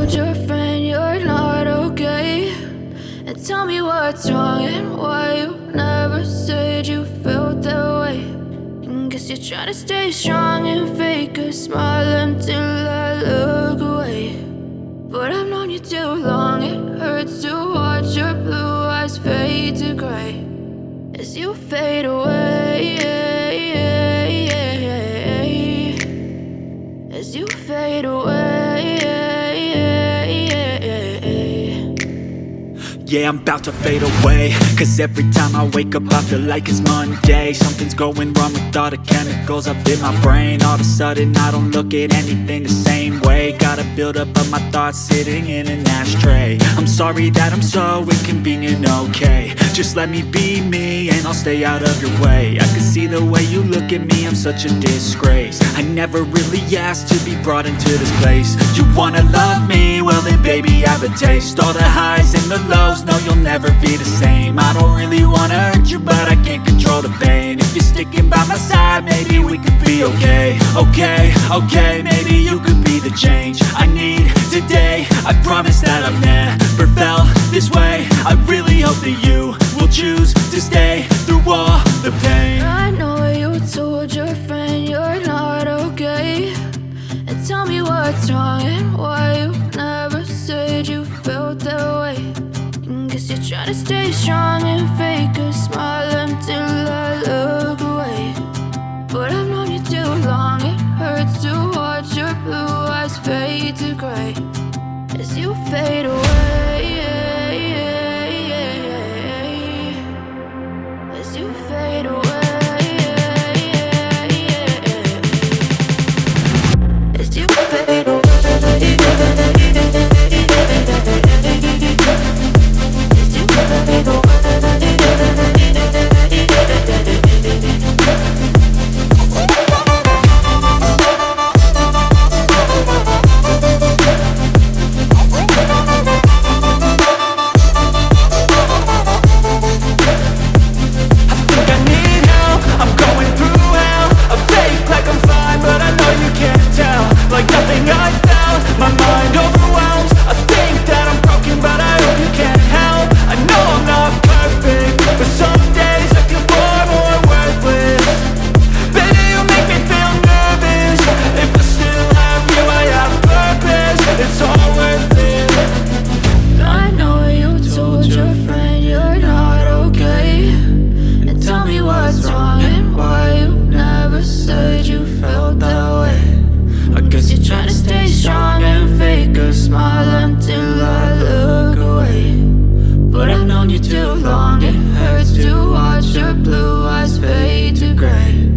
told your friend you're not okay, and tell me what's wrong and why you never said you felt that way. And guess you're trying to stay strong and fake a smile until I look away. But I've known you too long, it hurts to watch your blue eyes fade to gray as you fade away, as you fade away. Yeah, I'm about to fade away, cause every time I wake up I feel like it's Monday. Something's going wrong with all the chemicals up in my brain. All of a sudden I don't look at anything the same way. Got a buildup of my thoughts sitting in an ashtray. I'm sorry that I'm so inconvenient, okay. Just let me be me and I'll stay out of your way. I can see the way you look at me, I'm such a disgrace. I never really asked to be brought into this place. You wanna love me? Well then baby have a taste. All the highs and the lows, no you'll never be the same. I don't really wanna hurt you but I can't control the pain. If you're sticking by my side maybe we could be okay. Okay, maybe you could be the change I need today. I promise that I've never felt this way. I really hope that you will choose to stay through all the pain.